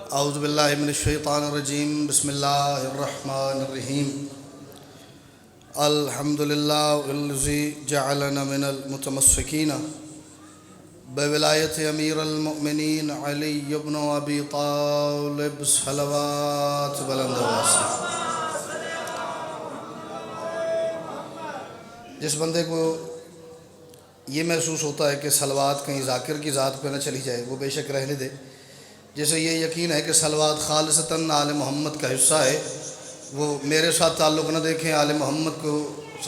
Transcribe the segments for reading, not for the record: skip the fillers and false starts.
औज़ु बिल्लाहि मिनश्शैतानिर्रजीम बिस्मिल्लाहिर्रहमानिर्रहीम अल्हम्दुलिल्लाहिल्लज़ी जअलना मिनल मुतमस्सिकीन बिविलायति अमीरुल मुमिनीन अली इब्न अबी तालिब सलवात बुलंद आवाज़। जिस बंदे को ये महसूस होता है कि सलवात कहीं ज़ाकिर की ज़ात पे न चली जाए वो बेशक रहने दे। जैसे ये यकीन है कि सलवात खालिसतन आले मोहम्मद का हिस्सा है, वो मेरे साथ ताल्लुक़ न देखें, आले मोहम्मद को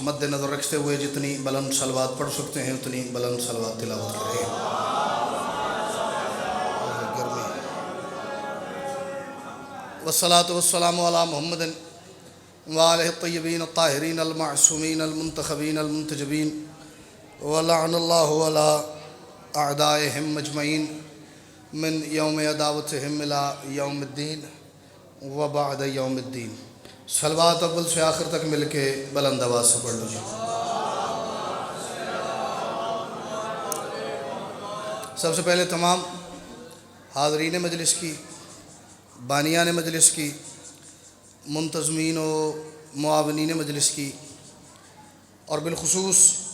मद्देनज़र रखते हुए जितनी बुलंद सलवात पढ़ सकते हैं उतनी बुलंद सलवात तिलावत करें। वस्सलातु वस्सलामु अला मुहम्मदिन व आलिहि तय्यबीन अत्ताहिरीन अल-मासूमीन अल-मुंतखबीन अल-मुंतजबीन व लअनल्लाहु अला अअदाइहिम अजमईन मिन यौम अदावतिहिम इला यौमिद्दीन व बअद यौमिद्दीन। सलवात अव्वल से आखिर तक मिल के बुलंद आवाज़ से पढ़ लीजिए। सबसे पहले तमाम हाज़रीन मजलिस की, बानियान मजलिस की, मुंतज़मीन व मुआवनीन मजलिस की और बिलखुसूस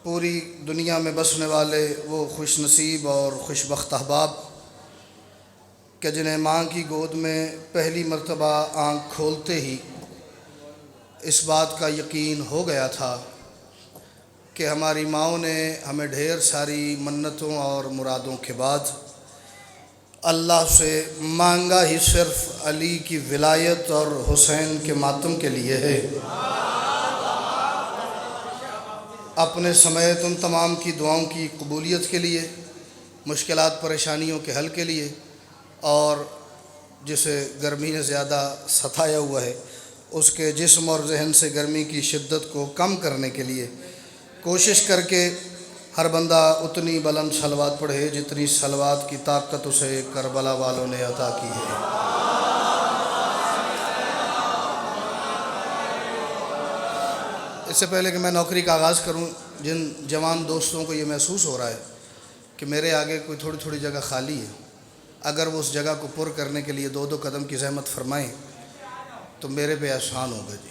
पूरी दुनिया में बसने वाले वो खुश नसीब और खुशबख्त अहबाब कि जिन्हें माँ की गोद में पहली मर्तबा आँख खोलते ही इस बात का यकीन हो गया था कि हमारी माँओं ने हमें ढेर सारी मन्नतों और मुरादों के बाद अल्लाह से मांगा ही सिर्फ़ अली की विलायत और हुसैन के मातम के लिए है। अपने समेत उन तमाम की दुआओं की कबूलियत के लिए, मुश्किलात परेशानियों के हल के लिए, और जिसे गर्मी ने ज़्यादा सताया हुआ है उसके जिस्म और जहन से गर्मी की शिद्दत को कम करने के लिए कोशिश करके हर बंदा उतनी बुलंद सलवात पढ़े जितनी सलवात की ताकत उसे करबला वालों ने अता की है। इससे पहले कि मैं नौकरी का आगाज़ करूं, जिन जवान दोस्तों को ये महसूस हो रहा है कि मेरे आगे कोई थोड़ी थोड़ी जगह खाली है, अगर वो उस जगह को पुर करने के लिए दो दो कदम की ज़हमत फरमाएं तो मेरे पे एहसान होगा जी।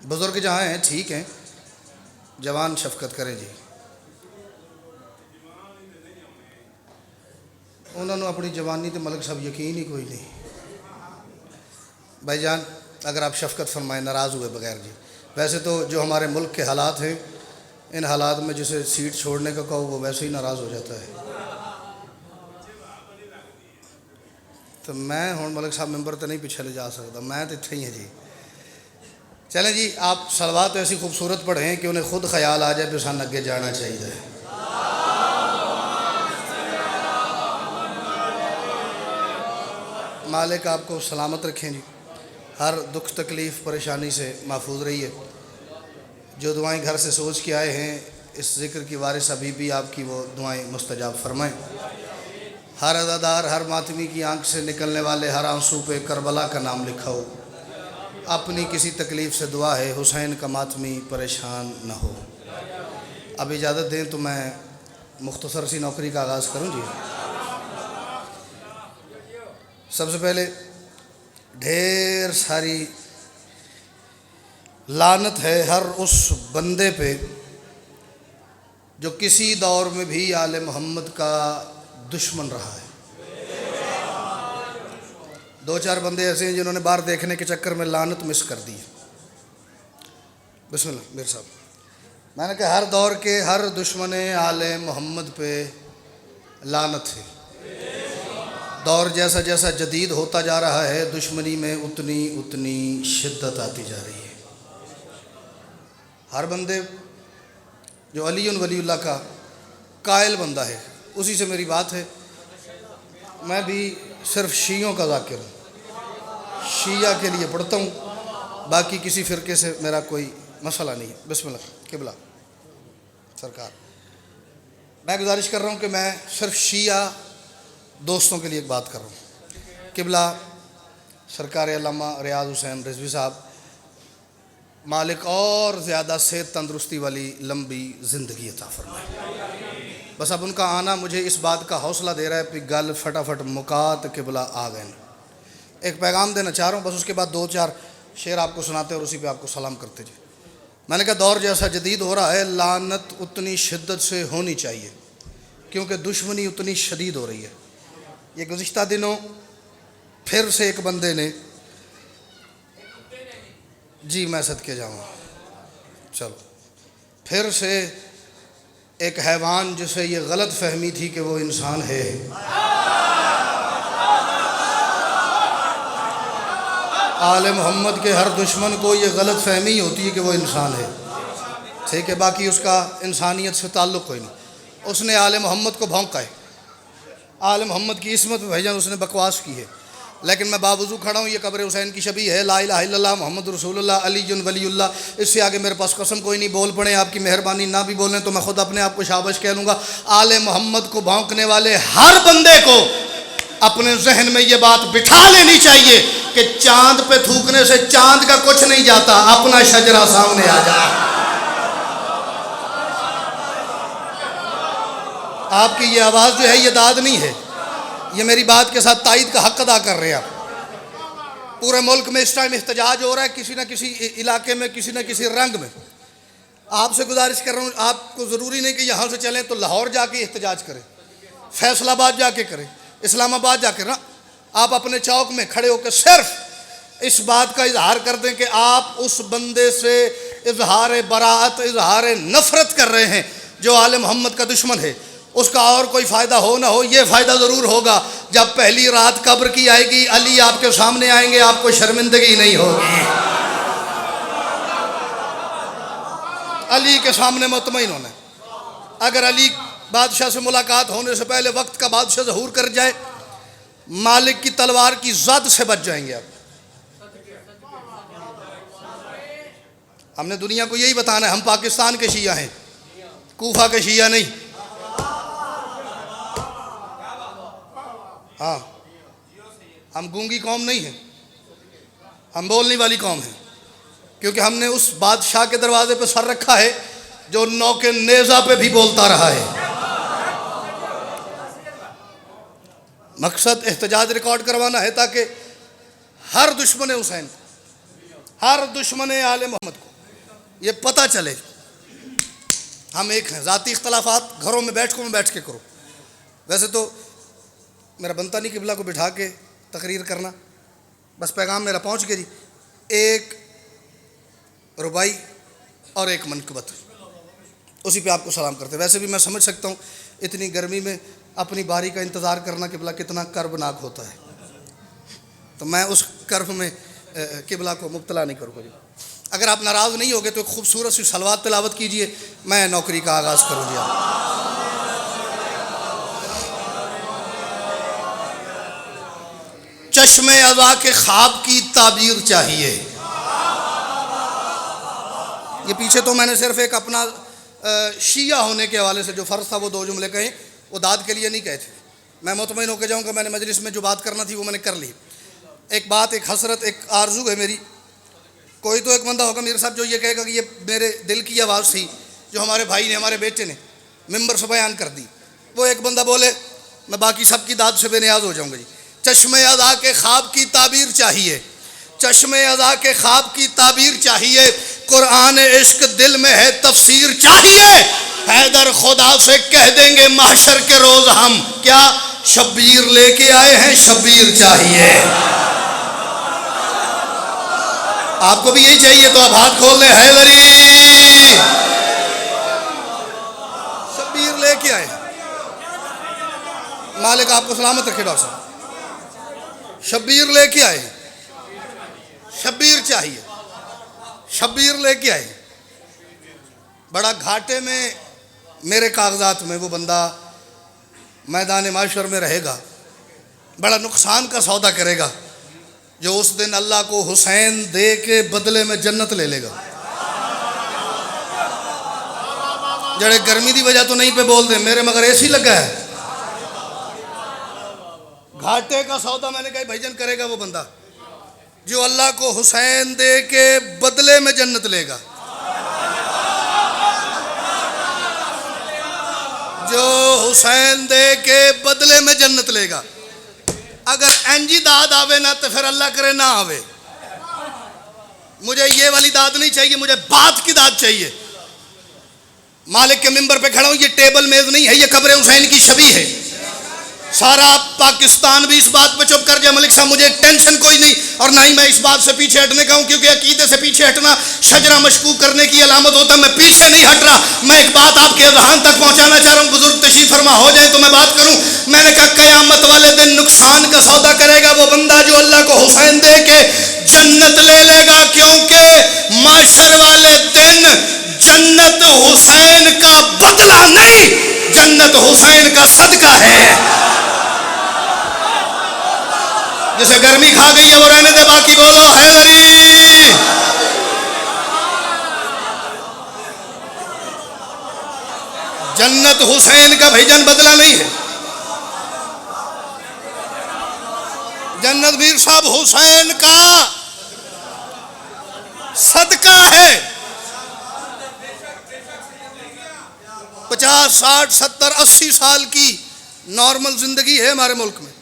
बुज़ुर्ग जहाँ हैं ठीक हैं, जवान शफ़क़त करें जी। उन्होंने अपनी जवानी तो मलिक साहब यकीन ही कोई नहीं। भाईजान अगर आप शफ़क़त फरमाएं, नाराज़ हुए बगैर जी। वैसे तो जो हमारे मुल्क के हालात हैं, इन हालात में जिसे सीट छोड़ने का कहो वो वैसे ही नाराज़ हो जाता है। तो मैं हूँ मलिक साहब मेंबर तो नहीं पिछले जा सकता, मैं तो इत्थे ही है जी। चलें जी, आप सलवात तो ऐसी खूबसूरत पढ़ें कि उन्हें खुद ख्याल आ जाए कि सन अगे जाना चाहिए। मालिक आपको सलामत रखें जी, हर दुख तकलीफ़ परेशानी से महफूज रहिए। जो दुआएं घर से सोच के आए हैं इस ज़िक्र की वारिस अभी भी आपकी वो दुआएं मुस्तजाब फरमाएं। हर अज़ादार, हर मातमी की आंख से निकलने वाले हर आंसू पे करबला का नाम लिखा हो। अपनी किसी तकलीफ़ से दुआ है हुसैन का मातमी परेशान न हो। अब इजाज़त दें तो मैं मुख्तसर सी नौकरी का आगाज़ करूं जी। सबसे पहले ढेर सारी लानत है हर उस बंदे पे जो किसी दौर में भी आले मोहम्मद का दुश्मन रहा है। दो चार बंदे ऐसे हैं जिन्होंने बाहर देखने के चक्कर में लानत मिस कर दी। बिस्मिल्लाह मेरे साहब, मैंने कहा हर दौर के हर दुश्मन आले मोहम्मद पे लानत है। दौर जैसा जैसा जदीद होता जा रहा है दुश्मनी में उतनी उतनी शिद्दत आती जा रही है। हर बंदे जो अली वलीउल्लाह का कायल बंदा है उसी से मेरी बात है। मैं भी सिर्फ शीयों का ज़ाकिर हूँ, शिया के लिए पढ़ता हूँ, बाकी किसी फ़िरके से मेरा कोई मसला नहीं है। बिस्मिल्लाह किबला सरकार, मैं गुजारिश कर रहा हूँ कि मैं सिर्फ शिया दोस्तों के लिए एक बात कर रहा हूँ। किबला सरकार अल्लामा रियाज़ हुसैन रिज़वी साहब मालिक और ज़्यादा सेहत तंदरुस्ती वाली लंबी ज़िंदगी अता फरमाए। बस अब उनका आना मुझे इस बात का हौसला दे रहा है कि गल फटाफट मुकात किबला आ गए। एक पैगाम देना चाह रहा हूँ, बस उसके बाद 2-4 शेर आपको सुनाते और उसी पे आपको सलाम करते जाए। मैंने कहा दौर जैसा जदीद हो रहा है, लानत उतनी शिद्दत से होनी चाहिए क्योंकि दुश्मनी उतनी शदीद हो रही है। ये गुज़िश्ता दिनों फिर से एक बंदे ने, जी मैं सदके जाऊँ, चलो, फिर से एक हैवान जिसे ये गलत फहमी थी कि वो इंसान है, आले मोहम्मद के हर दुश्मन को ये गलत फहमी होती है कि वो इंसान है, ठीक है, बाकी उसका इंसानियत से ताल्लुक़ कोई नहीं। उसने आले मोहम्मद को भौंका है, आले मोहम्मद की इस्मत में भाईजान उसने बकवास की है, लेकिन मैं बावजू खड़ा हूँ, ये कब्र हुसैन की शबी है, ला इलाहा इल्लल्लाह मुहम्मद रसूलुल्लाह अलीयुन वलीउल्लाह, इससे आगे मेरे पास कसम कोई नहीं। बोल पड़े आपकी मेहरबानी, ना भी बोलें तो मैं खुद अपने आप को शाबाश कह लूँगा। आले मोहम्मद को भौंकने वाले हर बंदे को अपने जहन में ये बात बिठा लेनी चाहिए कि चांद पे थूकने से चांद का कुछ नहीं जाता, अपना शजरा सामने आ जाए। आपकी ये आवाज़ जो है ये दाद नहीं है, ये मेरी बात के साथ तायद का हक अदा कर रहे हैं आप। पूरे मुल्क में इस टाइम एहतजाज हो रहा है, किसी न किसी इलाके में, किसी न किसी रंग में। आपसे गुजारिश कर रहा हूँ, आपको ज़रूरी नहीं कि यहाँ से चलें तो लाहौर जाके एहतजाज करें, फैसलाबाद जाके करें, इस्लामाबाद जाके ना, आप अपने चौक में खड़े होकर सिर्फ इस बात का इजहार कर दें कि आप उस बंदे से इजहार बराअत, इजहार नफ़रत कर रहे हैं जो आले मोहम्मद का दुश्मन है। उसका और कोई फ़ायदा हो ना हो, ये फ़ायदा ज़रूर होगा जब पहली रात कब्र की आएगी, अली आपके सामने आएंगे, आपको शर्मिंदगी नहीं होगी। अली के सामने मुतमईन होना। अगर अली बादशाह से मुलाकात होने से पहले वक्त का बादशाह ज़हूर कर जाए, मालिक की तलवार की ज़द से बच जाएंगे आप। हमने दुनिया को यही बताना है, हम पाकिस्तान के शिया हैं, कूफा के शिया नहीं। हाँ, हम गूंगी कौम नहीं हैं, हम बोलने वाली कौम हैं, क्योंकि हमने उस बादशाह के दरवाजे पे सर रखा है जो नौके नेज़ा पे भी बोलता रहा है। मकसद एहतजाज रिकॉर्ड करवाना है ताकि हर दुश्मन हुसैन, हर दुश्मन आले मोहम्मद को ये पता चले हम एक हैं। ज़ाती इख्तलाफात घरों में बैठ के करो। वैसे तो मेरा बनता नहीं किबला को बिठा के तकरीर करना, बस पैगाम मेरा पहुंच गया जी। एक रुबाई और एक मनकबत, उसी पे आपको सलाम करते। वैसे भी मैं समझ सकता हूँ इतनी गर्मी में अपनी बारी का इंतज़ार करना किबला कितना कर्बनाक होता है, तो मैं उस कर्ब में किबला को मुब्तला नहीं करूँगा जी। अगर आप नाराज़ नहीं होगे तो एक खूबसूरत सी सलवात तिलावत कीजिए, मैं नौकरी का आगाज़ करूँ जी। चश्मे अज़ा के ख्वाब की ताबीर चाहिए। ये पीछे तो मैंने सिर्फ एक अपना शिया होने के हवाले से जो फ़र्ज़ था वो 2 जुमले कहे, वो दाद के लिए नहीं कहे थे। मैं मुतमईन होकर जाऊँगा, मैंने मजलिस में जो बात करना थी वो मैंने कर ली। एक बात, एक हसरत, एक आरजू है मेरी। कोई तो एक बंदा होगा मेरे साथ जो ये कहेगा कि ये मेरे दिल की आवाज़ थी जो हमारे भाई ने, हमारे बेटे ने मिंबर से बयान कर दी। वो एक बंदा बोले, मैं बाकी सब की दाद से बेनियाज हो जाऊँगा जी। चश्मे अज़ा के ख्वाब की ताबीर चाहिए, चश्मे अज़ा के ख्वाब की ताबीर चाहिए। कुरान इश्क दिल में है तफसीर चाहिए। हैदर खुदा से कह देंगे महशर के रोज़ हम क्या शब्बीर लेके आए हैं, शब्बीर चाहिए। आपको भी यही चाहिए तो आप हाथ खोल लें। हैदरी शब्बीर लेके आए। मालिक आपको सलामत रखे डॉक्टर साहब। शब्बीर लेके आए, शब्बीर चाहिए, शब्बीर लेके आए। बड़ा घाटे में मेरे कागजात में वो बंदा मैदान माशर में रहेगा, बड़ा नुकसान का सौदा करेगा जो उस दिन अल्लाह को हुसैन दे के बदले में जन्नत ले लेगा। जड़े गर्मी की वजह तो नहीं पे बोल दे मेरे मगर एसी लगा है। घाटे का सौदा मैंने कहा भाईजान करेगा वो बंदा जो अल्लाह को हुसैन दे के बदले में जन्नत लेगा, जो हुसैन दे के बदले में जन्नत लेगा। अगर एंजी दाद आवे ना तो फिर अल्लाह करे ना आवे। मुझे ये वाली दाद नहीं चाहिए, मुझे बात की दाद चाहिए। मालिक के मिंबर पे खड़ा हूं, ये टेबल मेज नहीं है, ये कब्र हुसैन की छवि है। सारा पाकिस्तान भी इस बात पे चुप कर जाए मलिक साहब, मुझे टेंशन कोई नहीं और ना ही मैं इस बात से पीछे हटने का हूं, क्योंकि अकीदे से पीछे हटना शजरा मशकूक करने की अलामत होता है। मैं पीछे नहीं हट रहा, मैं एक बात आपके अज़हान तक पहुंचाना चाह रहा हूं। बुजुर्ग तशरीफ फरमा हो जाए तो मैं बात करूं। मैंने कहा कयामत वाले दिन नुकसान का सौदा करेगा वो बंदा जो अल्लाह को हुसैन दे के जन्नत ले लेगा, क्योंकि माशर वाले दिन जन्नत हुसैन का बदला नहीं, जन्नत हुसैन का सदका है। जिसे गर्मी खा गई है वो रहने दे, बाकी बोलो हैदरी। जन्नत हुसैन का भाईजान बदला नहीं है, जन्नत मीर साहब हुसैन का सदका है। 50, 60, 70, 80 साल की नॉर्मल जिंदगी है हमारे मुल्क में,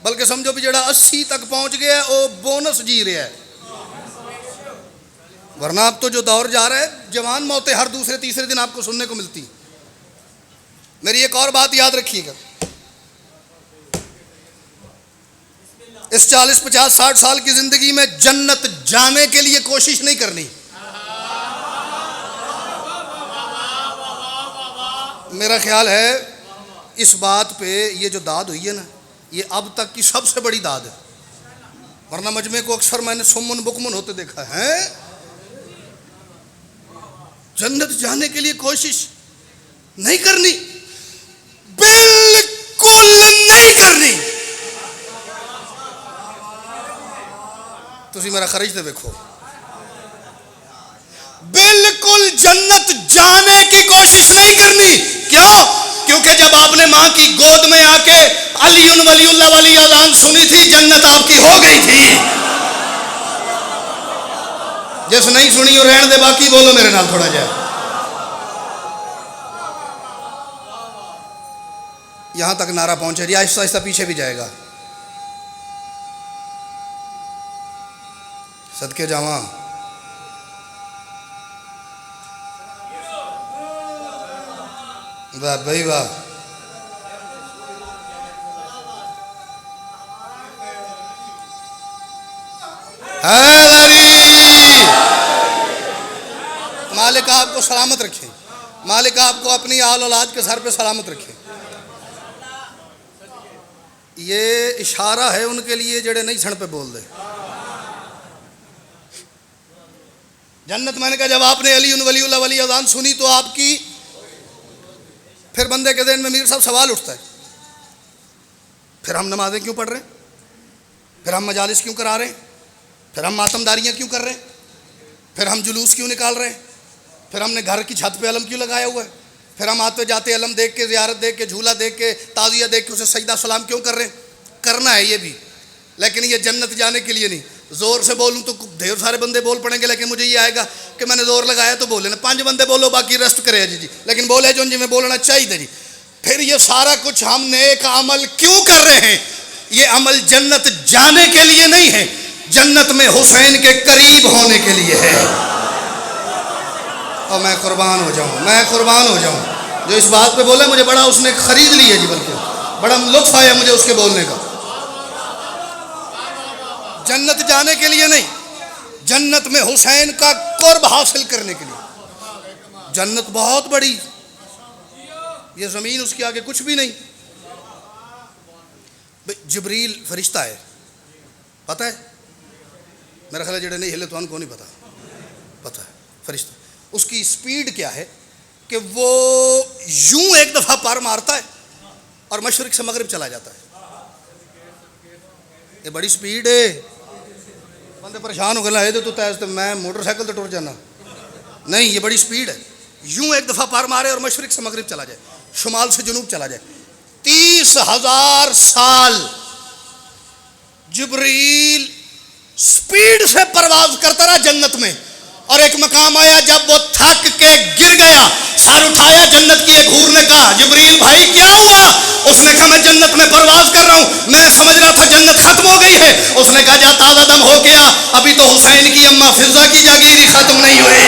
बल्कि समझो भी जड़ा 80 तक पहुंच गया वो बोनस जी रहा है। वरना अब तो जो दौर जा रहा है जवान मौतें हर दूसरे तीसरे दिन आपको सुनने को मिलती। मेरी एक और बात याद रखिएगा, इस 40, 50, 60 साल की जिंदगी में जन्नत जाने के लिए कोशिश नहीं करनी। मेरा ख्याल है इस बात पे ये जो दाद हुई है ना, ये अब तक की सबसे बड़ी दाद है। वरना मजमे को अक्सर मैंने सुमन बुकमन होते देखा है। जन्नत जाने के लिए कोशिश नहीं करनी, बिल्कुल नहीं करनी। तुसी मेरा खरीज दे देखो, बिल्कुल जन्नत जाने की कोशिश नहीं करनी। क्यों? क्योंकि जब आपने मां की गोद में आके अलीउन वलीउल्लाह वाली अज़ान सुनी थी, जन्नत आपकी हो गई थी। जिस नहीं सुनी और रहने दे, बाकी बोलो मेरे नाल थोड़ा जाए। यहां तक नारा पहुंचे जी, आहिस्ता आहिस्ता पीछे भी जाएगा। सदके जावा वाह भाई वाह। मालिक आपको सलामत रखे, मालिक आपको अपनी आल औलाद के सर पे सलामत रखे। ये इशारा है उनके लिए जड़े नहीं छण पे बोल दे। जन्नत मैंने कहा जब आपने अली वलीउल्लाह वाली अज़ान सुनी तो आपकी, फिर बंदे के दिन में मीर साहब सवाल उठता है, फिर हम नमाजें क्यों पढ़ रहे हैं, फिर हम मजालिस क्यों करा रहे हैं, फिर हम मातमदारियाँ क्यों कर रहे हैं, फिर हम जुलूस क्यों निकाल रहे हैं, फिर हमने घर की छत पे अलम क्यों लगाया हुआ है, फिर हम आते जाते अलम देख के, ज़ियारत देख के, झूला देख के, ताज़िया देख के उसे सजदा सलाम क्यों कर रहे हैं। करना है ये भी, लेकिन ये जन्नत जाने के लिए नहीं। ज़ोर से बोलूँ तो ढेर सारे बंदे बोल पड़ेंगे, लेकिन मुझे ये आएगा कि मैंने ज़ोर लगाया तो बोले ना। 5 बंदे बोलो, बाकी रेस्ट करे जी, लेकिन बोले जो जी में बोलना चाहिए जी। फिर ये सारा कुछ हम नेक अमल क्यों कर रहे हैं? ये अमल जन्नत जाने के लिए नहीं है, जन्नत में हुसैन के करीब होने के लिए है। और मैं कुर्बान हो जाऊँ, मैं कुर्बान हो जाऊँ। जो इस बात पे बोले मुझे बड़ा उसने खरीद लिया जी, बल्कि बड़ा लुत्फ आया मुझे उसके बोलने का। जन्नत जाने के लिए नहीं, जन्नत में हुसैन का कुर्ब हासिल करने के लिए। जन्नत बहुत बड़ी, ये ज़मीन उसके आगे कुछ भी नहीं। जिब्रील फरिश्ता है, पता है? मेरा ख्याल जेड़े नहीं हिले तो उनको नहीं पता, पता है फरिश्ता। उसकी स्पीड क्या है कि वो यूं एक दफ़ा पर मारता है और मशरिक से मगरिब चला जाता है। ये बड़ी स्पीड है। बंदे परेशान हो गए, तो तेज तो मैं मोटरसाइकिल तो टुर जाना नहीं, ये बड़ी स्पीड है। यूं एक दफ़ा पार मारे और मशरिक से मगरिब चला जाए, शुमाल से जुनूब चला जाए। 30,000 साल जिब्रील स्पीड से परवाज करता रहा जन्नत में, और एक मकाम आया जब वो थक के गिर गया, सर उठाया, जन्नत की एक हूर ने कहा पूछा, जिब्रील भाई क्या हुआ? उसने कहा मैं जन्नत में परवाज कर रहा हूं, मैं समझ रहा था जन्नत खत्म हो गई है। उसने कहा जा ताज़ा दम हो गया, अभी तो हुसैन की अम्मा फिजा की जागीरी खत्म नहीं हुई।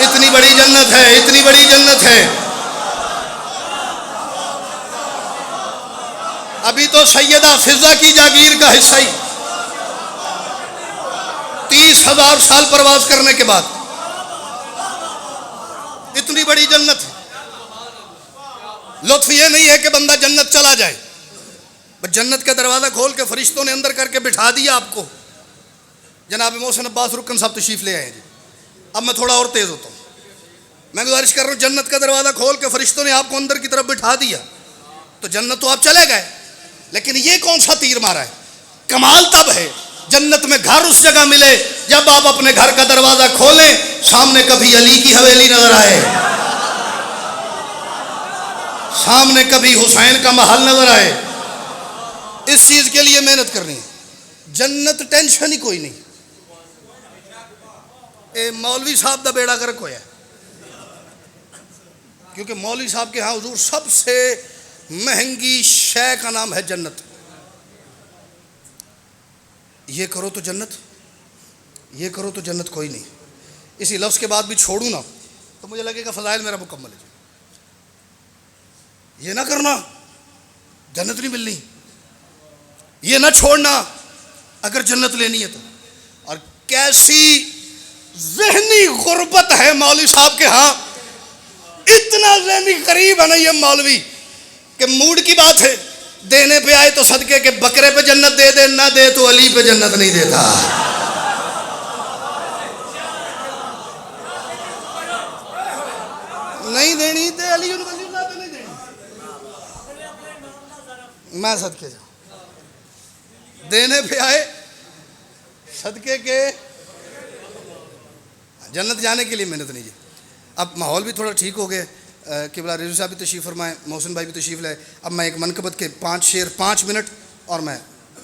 इतनी बड़ी जन्नत है, इतनी बड़ी जन्नत है। अभी तो सैयदा फिजा की जागीर का हिस्सा ही 30,000 साल प्रवास करने के बाद इतनी बड़ी जन्नत है। लुत्फ ये नहीं है कि बंदा जन्नत चला जाए, बस जन्नत का दरवाजा खोल के फरिश्तों ने अंदर करके बिठा दिया आपको। जनाब मोहसिन अब्बास रुकन साहब तशरीफ ले आए जी। अब मैं थोड़ा और तेज होता हूँ, मैं गुजारिश कर रहा हूँ, जन्नत का दरवाजा खोल के फरिश्तों ने आपको अंदर की तरफ बिठा दिया तो जन्नत तो आप चले गए, लेकिन ये कौन सा तीर मारा है? कमाल तब है जन्नत में घर उस जगह मिले जब आप अपने घर का दरवाजा खोलें, सामने कभी अली की हवेली नजर आए, सामने कभी हुसैन का महल नजर आए। इस चीज के लिए मेहनत करनी है। जन्नत टेंशन ही कोई नहीं। ए मौलवी साहब का बेड़ा गर्क होया, क्योंकि मौलवी साहब के यहाँ हुजूर सबसे महंगी शय का नाम है जन्नत। ये करो तो जन्नत, ये करो तो जन्नत कोई नहीं। इसी लफ्ज़ के बाद भी छोड़ूँ ना तो मुझे लगेगा फ़ज़ाइल मेरा मुकम्मल है। ये ना करना, जन्नत नहीं मिलनी। ये ना छोड़ना अगर जन्नत लेनी है तो। और कैसी ज़हनी गुर्बत है मौलवी साहब के यहाँ, इतना ज़हनी करीब है ना ये मौलवी कि मूड की बात है, देने पे आए तो सदके के बकरे पे जन्नत दे दे, ना दे तो अली पे जन्नत नहीं देता। नहीं देनी तो अली वलीउल्लाह पे नहीं देनी। मैं सदके जा देने पे आए सदके के, जन्नत जाने के लिए मेहनत नहीं जी। अब माहौल भी थोड़ा ठीक हो गया, किबला रिजवी साहब भी तशरीफ़ फरमाए, मोहसिन भाई भी तशरीफ़ लाए। अब मैं एक मनकबत के 5 शेर 5 मिनट और मैं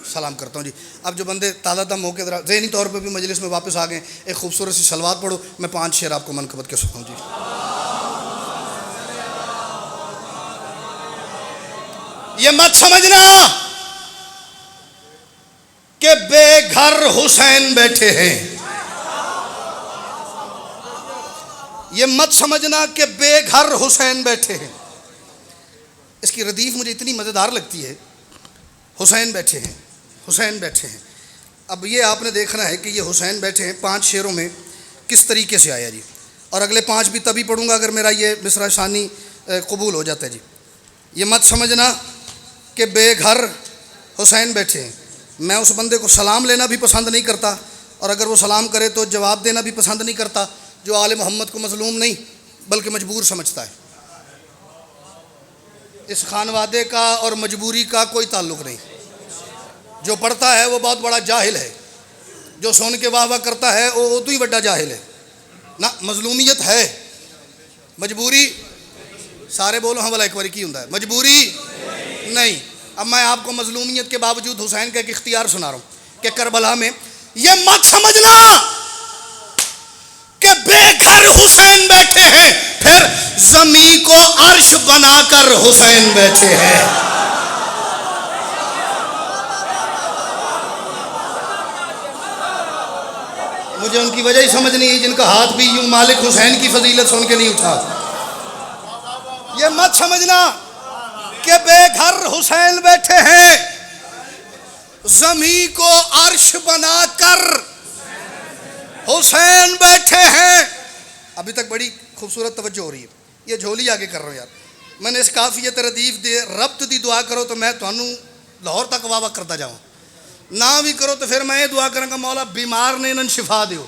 सलाम करता हूँ जी। अब जो बंदे ताज़ा दम होकर ज़रा ज़हनी तौर पर भी मजलिस में वापस आ गए, एक खूबसूरत सी सलवात पढ़ो, मैं 5 शेर आपको मनकबत के सुनाऊँ जी। ये मत समझना कि बेघर हुसैन बैठे हैं, ये मत समझना कि बेघर हुसैन बैठे हैं। इसकी रदीफ मुझे इतनी मज़ेदार लगती है। हुसैन बैठे हैं, हुसैन बैठे हैं। अब ये आपने देखना है कि ये हुसैन बैठे हैं 5 शेरों में किस तरीके से आया जी। और अगले 5 भी तभी पढ़ूंगा अगर मेरा ये मिसरा शानी कबूल हो जाता है जी। ये मत समझना कि बेघर हुसैन बैठे हैं। मैं उस बंदे को सलाम लेना भी पसंद नहीं करता, और अगर वो सलाम करे तो जवाब देना भी पसंद नहीं करता, जो आले मोहम्मद को मजलूम नहीं बल्कि मजबूर समझता है। इस खानवादे का और मजबूरी का कोई ताल्लुक़ नहीं। जो पढ़ता है वो बहुत बड़ा जाहिल है, जो सुन के वाह वाह करता है वो उतना ही बड़ा जाहिल है ना। मजलूमियत है, मजबूरी सारे बोलो हाँ भला एक बार की होता है, मजबूरी नहीं। अब मैं आपको मजलूमियत के बावजूद हुसैन का एक इख्तियार सुना रहा हूँ कि करबला में ये मत समझना कि बेघर हुसैन बैठे हैं, फिर जमी को अर्श बनाकर हुसैन बैठे हैं। मुझे उनकी वजह ही समझ नहीं है जिनका हाथ भी यूं मालिक हुसैन की फजीलत सुन के नहीं उठा। ये मत समझना कि बेघर हुसैन बैठे हैं, जमी को अर्श बनाकर हुसैन बैठे हैं। अभी तक बड़ी खूबसूरत तवज्जो हो रही है। ये झोली आगे कर रहा हूँ यार, मैंने इस काफियत रदीफ दे रब्त दी दुआ करो तो मैं थानू लाहौर तक वाह करता जाऊँ, ना भी करो तो फिर मैं ये दुआ करूँगा मौला बीमार ने इन्हें शिफा दियो।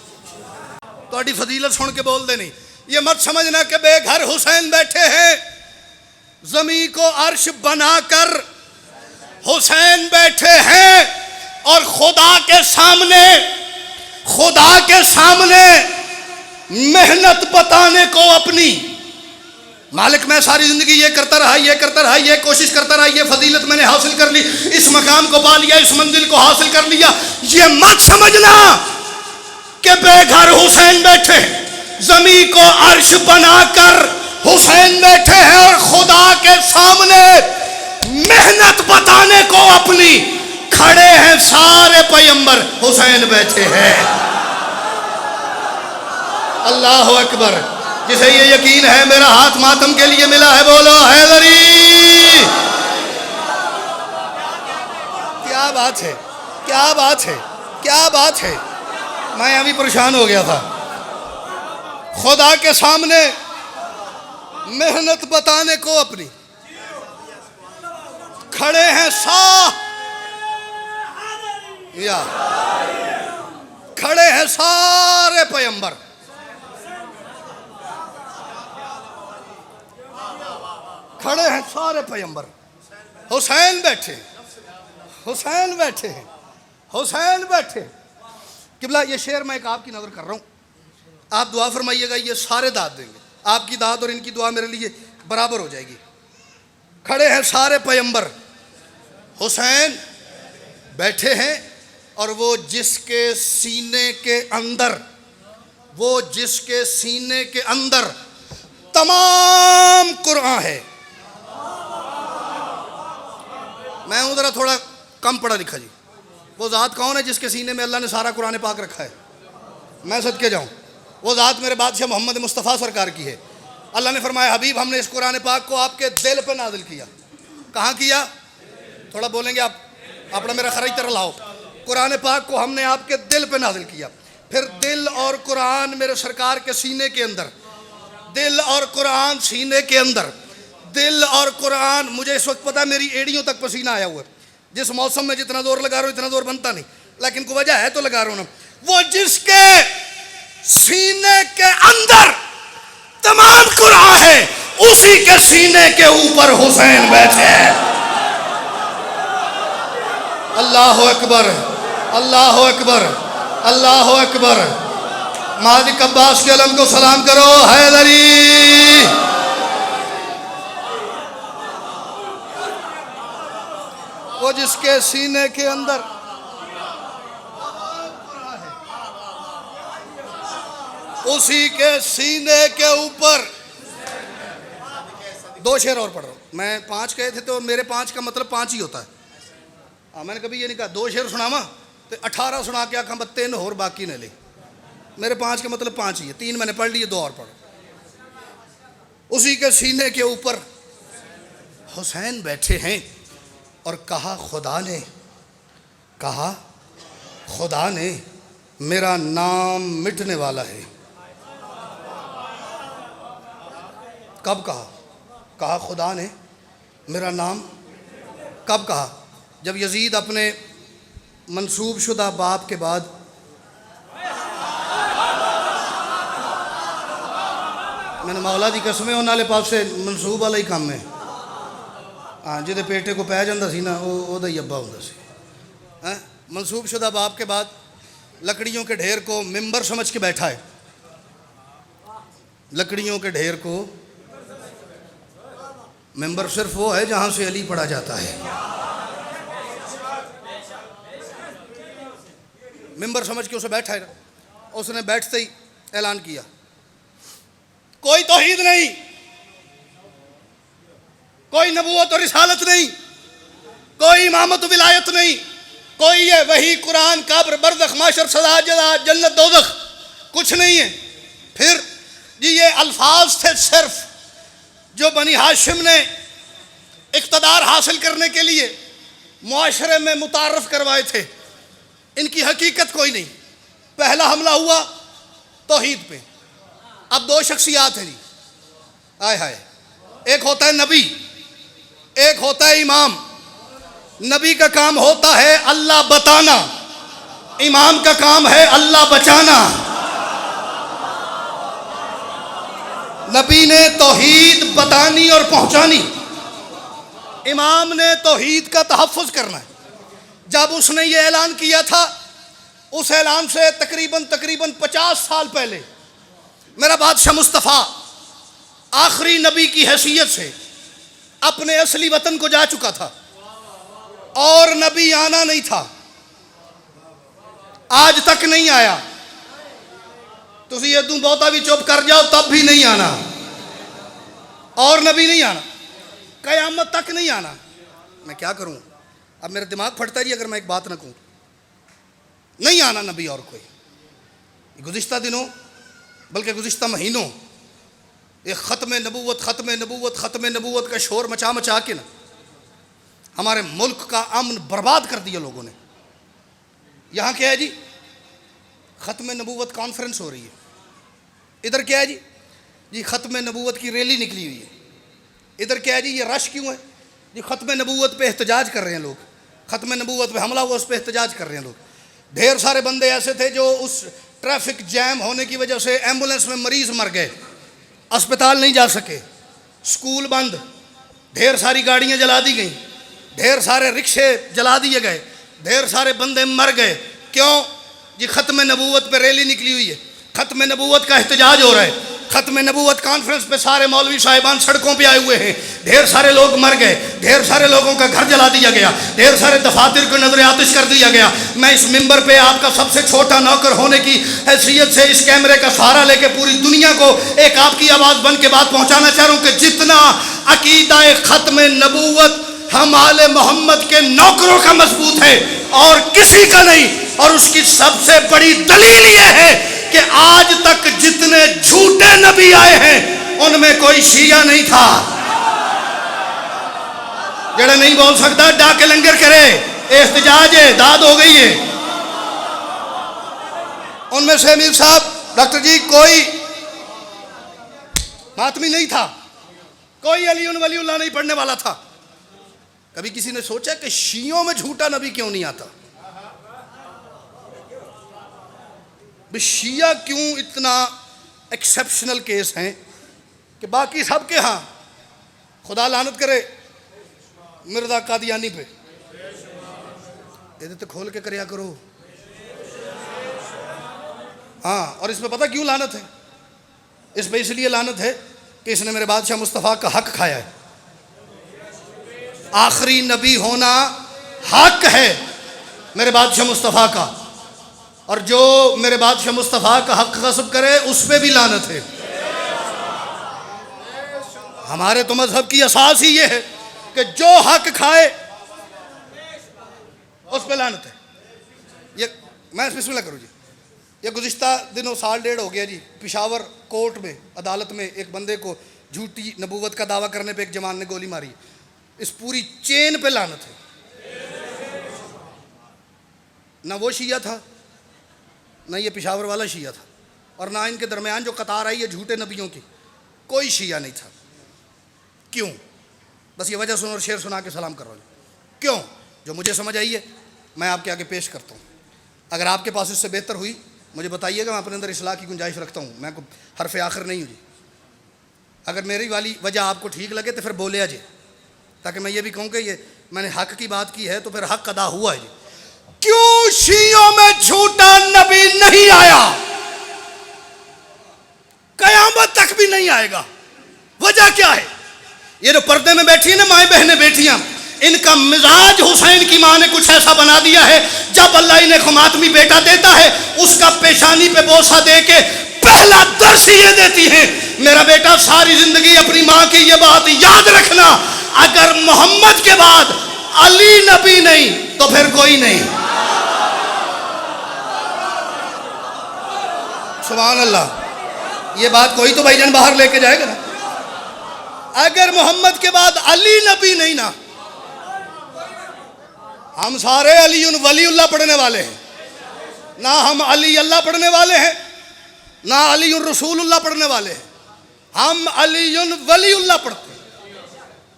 तो फजीलत सुन के बोल दे नहीं। ये मत समझना कि बेघर हुसैन बैठे हैं, जमी को अर्श बनाकर हुसैन बैठे हैं। और खुदा के सामने मेहनत बताने को अपनी, मालिक मैं सारी जिंदगी ये करता रहा, ये कोशिश करता रहा, ये फजीलत मैंने हासिल कर ली, इस मकाम को पा लिया, इस मंजिल को हासिल कर लिया। ये मत समझना कि बेघर हुसैन बैठे, जमी को अर्श बनाकर हुसैन बैठे हैं और खुदा के सामने मेहनत बताने को अपनी खड़े हैं सारे पैगंबर, हुसैन बैठे हैं। अल्लाह अकबर। जिसे ये यकीन है मेरा हाथ मातम के लिए मिला है, बोलो हैदरी। क्या बात है, क्या बात है, क्या बात है। मैं अभी परेशान हो गया था। खुदा के सामने मेहनत बताने को अपनी खड़े हैं या खड़े हैं सारे पैगंबर। खड़े हैं सारे पैगंबर, हुसैन बैठे, हुसैन बैठे हैं, हुसैन बैठे। किबला ये शेर मैं एक आपकी नजर कर रहा हूं, आप दुआ फरमाइएगा, ये सारे दाद देंगे। आपकी दाद और इनकी दुआ मेरे लिए बराबर हो जाएगी। खड़े हैं सारे पैगंबर, हुसैन बैठे हैं और वो जिसके सीने के अंदर, वो जिसके सीने के अंदर तमाम कुरान है। मैं हूं जरा थोड़ा कम पढ़ा लिखा जी। वो ज़ात कौन है जिसके सीने में अल्लाह ने सारा कुरान पाक रखा है? मैं सदके जाऊं, वो ज़ात मेरे बादशाह मोहम्मद मुस्तफ़ा सरकार की है। अल्लाह ने फरमाया, हबीब हमने इस कुरान पाक को आपके दिल पे नाजिल किया। कहाँ किया? थोड़ा बोलेंगे आप, अपना मेरा खराई तरह लाओ। कुरान पाक को हमने आपके दिल पे नाजिल किया। फिर दिल और कुरान मेरे सरकार के सीने के अंदर, दिल और कुरान सीने के अंदर, दिल और कुरान। मुझे इस वक्त पता है मेरी एड़ियों तक पसीना आया हुआ है। जिस मौसम में जितना जोर लगा रहा हूँ इतना जोर बनता नहीं, लेकिन कोई वजह है तो लगा रहा हूँ ना। वो जिसके सीने के अंदर तमाम कुरान है, उसी के सीने के ऊपर हुसैन बैठे हैं। अल्लाह अकबर, अल्लाह अकबर, अल्लाह अकबर। मालिक अब्बास के अलम को सलाम करो। हैदरी वो जिसके सीने के अंदर उसी के सीने के ऊपर। दो शेर और पढ़ रहा हूं मैं। 5 कहे थे तो मेरे 5 का मतलब 5 ही होता है। मैंने कभी ये नहीं कहा 2 शेर सुनावा तो 18 सुना के आखा 3 और बाकी न ले। मेरे 5 का मतलब 5 ही है। 3 मैंने पढ़ लिए, 2 और पढ़ो। उसी के सीने के ऊपर हुसैन बैठे हैं और कहा खुदा ने मेरा नाम मिटने वाला है। कब कहा? कहा खुदा ने मेरा नाम। कब कहा? जब यजीद अपने मंसूब शुदा बाप के बाद मैंने मौला दी कसमें उन्हां पास से मंसूब वाला ही काम है। हाँ, जिदे पेटे को पै जाता सी ना वो ही अब्बा होंदा सी। मंसूब शुदा बाप के बाद लकड़ियों के ढेर को मिंबर समझ के बैठा है। लकड़ियों के ढेर को मिंबर सिर्फ वो है जहां से अली पढ़ा जाता है। मिंबर समझ के उसे बैठा है। उसने बैठते ही ऐलान किया, कोई तौहीद नहीं, कोई नबूवत और रिसालत नहीं, कोई इमामत और विलायत नहीं, कोई ये वही कुरान कब्र बरज़ख माशर सज़ा जज़ा जन्नत दोज़ख कुछ नहीं है। फिर जी ये अल्फाज थे सिर्फ जो बनी हाशिम ने इक़्तिदार हासिल करने के लिए मुआशरे में मुतारफ़ करवाए थे। इनकी हकीकत कोई नहीं। पहला हमला हुआ तौहीद पे। अब 2 शख्सियात हैं जी, आय हाय। एक होता है नबी, एक होता है इमाम। नबी का काम होता है अल्लाह बताना, इमाम का काम है अल्लाह बचाना। नबी ने तौहीद बतानी और पहुंचानी, इमाम ने तौहीद का तहफ़्फ़ुज़ करना है। जब उसने ये ऐलान किया था, उस ऐलान से तकरीबन 50 साल पहले मेरा बादशाह मुस्तफ़ा आखिरी नबी की हैसियत से अपने असली वतन को जा चुका था और नबी आना नहीं था, आज तक नहीं आया। तुसी ये तू बहुता भी चुप कर जाओ तब भी नहीं आना, और नबी नहीं आना, क़यामत तक नहीं आना। मैं क्या करूं, अब मेरा दिमाग फटता रही अगर मैं एक बात ना कहूं। नहीं आना नबी और कोई। गुज़िश्ता दिनों बल्कि गुज़िश्ता महीनों एक ख़त्म नबूवत ख़त्म नबूवत ख़त्म नबूवत का शोर मचा मचा के ना हमारे मुल्क का अमन बर्बाद कर दिया लोगों ने। यहाँ क्या है जी, ख़त्म नबूवत कॉन्फ्रेंस हो रही है। इधर क्या है जी ख़त्म नबूवत की रैली निकली हुई है। इधर क्या है जी, ये रश क्यों है जी, ख़त्म नबूवत पे एहतजाज कर रहे हैं लोग, ख़त्म नबूवत पे हमला हुआ उस पर एहतजाज कर रहे हैं लोग। ढेर सारे बंदे ऐसे थे जो उस ट्रैफिक जैम होने की वजह से एम्बुलेंस में मरीज़ मर गए, अस्पताल नहीं जा सके, स्कूल बंद, ढेर सारी गाड़ियाँ जला दी गई, ढेर सारे रिक्शे जला दिए गए, ढेर सारे बंदे मर गए। क्यों जी, ख़त्म नबूवत पे रैली निकली हुई है, ख़त्म नबूवत का एहतजाज हो रहा है। ख़त्म नबूवत कॉन्फ्रेंस पे सारे मौलवी साहिबान सड़कों पे आए हुए हैं, ढेर सारे लोग मर गए, ढेर सारे लोगों का घर जला दिया गया, ढेर सारे दफातर को नजर आतिश कर दिया गया। मैं इस मिंबर पे आपका सबसे छोटा नौकर होने की हैसियत से इस कैमरे का सहारा लेके पूरी दुनिया को एक आपकी आवाज़ बन के बात पहुँचाना चाह रहा हूँ कि जितना अकीदा ख़त्म नबूवत हम आले मोहम्मद के नौकरों का मजबूत है और किसी का नहीं। और उसकी सबसे बड़ी दलील यह है कि आज तक जितने झूठे नबी आए हैं उनमें कोई शिया नहीं था। जड़ा नहीं बोल सकता डाके लंगर करे, एहतजाज है, दाद हो गई है। उनमें से अमीर साहब डॉक्टर जी कोई मातमी नहीं था, कोई अलीउन वलीउल्लाह नहीं पढ़ने वाला था। कभी किसी ने सोचा कि शियों में झूठा नबी क्यों नहीं आता? शिया क्यों इतना एक्सेप्शनल केस हैं कि बाकी सबके यहाँ खुदा लानत करे मिर्जा कादियानी पे, ये तो खोल के करया करो। हाँ, और इसमें पता क्यों लानत है? इस पे इसलिए लानत है कि इसने मेरे बादशाह मुस्तफ़ा का हक खाया है। आखिरी नबी होना हक है मेरे बादशाह मुस्तफ़ा का, और जो मेरे बादशाह मुस्तफ़ा का हक गस्ब करे उस पर भी लानत है। हमारे तो मजहब की असास ही ये है कि जो हक खाए उस पर लानत है। ये मैं बिस्मिल्लाह करूँ जी, ये गुज़िश्ता दिनों साल डेढ़ हो गया जी, पेशावर कोर्ट में अदालत में एक बंदे को झूठी नबूवत का दावा करने पे एक जवान ने गोली मारी। इस पूरी चेन पे लानत है। ना वो शिया था, ना ये पेशावर वाला शिया था, और ना इनके दरमियान जो कतार आई है झूठे नबियों की, कोई शिया नहीं था। क्यों? बस ये वजह सुनो और शेर सुना के सलाम कर रहा हूँ। क्यों? जो मुझे समझ आई है मैं आपके आगे पेश करता हूँ। अगर आपके पास इससे बेहतर हुई मुझे बताइएगा, मैं अपने अंदर इस्लाह की गुंजाइश रखता हूँ। मैं को हरफ आखिर नहीं हूँ जी। अगर मेरी वाली वजह आपको ठीक लगे तो फिर बोले अजय, ताकि मैं ये भी कहूँ कि ये मैंने हक की बात की है तो फिर हक अदा हुआ है जी। क्यों शियों में झूठा नबी नहीं आया, कयामत तक भी नहीं आएगा? वजह क्या है? ये जो पर्दे में बैठी है ना माएँ बहनें बेटियां, इनका मिजाज हुसैन की माँ ने कुछ ऐसा बना दिया है, जब अल्लाह इन्हें खुमातमी बेटा देता है उसका पेशानी पे बोसा दे के पहला दर्श ये देती है, मेरा बेटा सारी जिंदगी अपनी माँ की ये बात याद रखना, अगर मोहम्मद के बाद अली नबी नहीं तो फिर कोई नहीं। सुभान अल्लाह। ये बात कोई तो भाईजान बाहर लेके जाएगा ना। अगर मोहम्मद के बाद अली नबी नहीं ना, हम सारे अलीउन वलीउल्लाह पढ़ने वाले हैं, ना हम अली अल्लाह पढ़ने वाले हैं, ना अलीउन रसूलुल्लाह पढ़ने वाले हैं, हम अलीउन वलीउल्लाह पढ़ते हैं।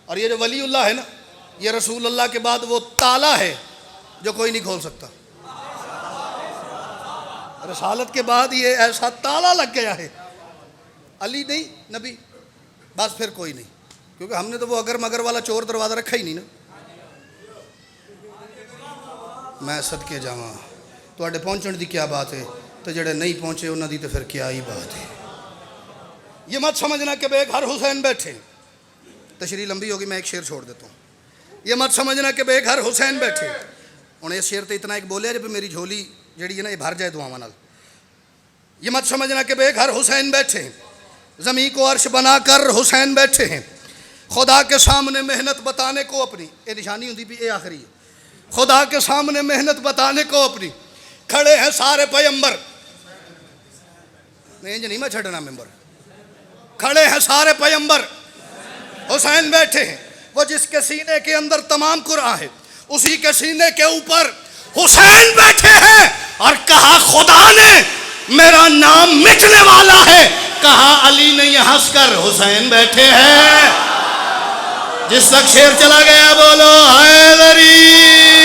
और ये जो वलीउल्लाह है ना, ये रसूलुल्लाह के बाद वो ताला है जो कोई नहीं खोल सकता। रसालत के बाद ये ऐसा ताला लग गया है, अली नहीं नबी बस फिर कोई नहीं, क्योंकि हमने तो वो अगर मगर वाला चोर दरवाज़ा रखा ही नहीं ना। मैं सदके जावा तुहाडे पहुंचण दी क्या बात है, तो जेड़े नहीं पहुंचे उन्हां दी तो फिर क्या ही बात है। ये मत समझना कि बेघर हुसैन बैठे, तशरीह लंबी होगी, मैं एक शेर छोड़ देता हूँ। ये मत समझना कि बेघर हुसैन बैठे। हुण इस शेर ते इतना एक बोलिया जब मेरी झोली जिहड़ी है ना ये भर जाए दुआवां नाल। ये मत समझना कि बेघर हुसैन बैठे हैं, ज़मीन को अर्श बनाकर हुसैन बैठे हैं। खुदा के सामने मेहनत बताने को अपनी ये निशानी होती भी ये आखिरी है। खुदा के सामने मेहनत बताने को अपनी खड़े हैं सारे पैगंबर, नहीं मैं छड़ना मेंबर, खड़े हैं सारे पैगंबर, हुसैन बैठे हैं। वो जिसके सीने के अंदर तमाम कुरान है, उसी के सीने के ऊपर हुसैन बैठे हैं। और कहा खुदा ने मेरा नाम मिटने वाला है, कहा अली ने हंसकर हुसैन बैठे हैं। जिस तक शेर चला गया बोलो हैदरी।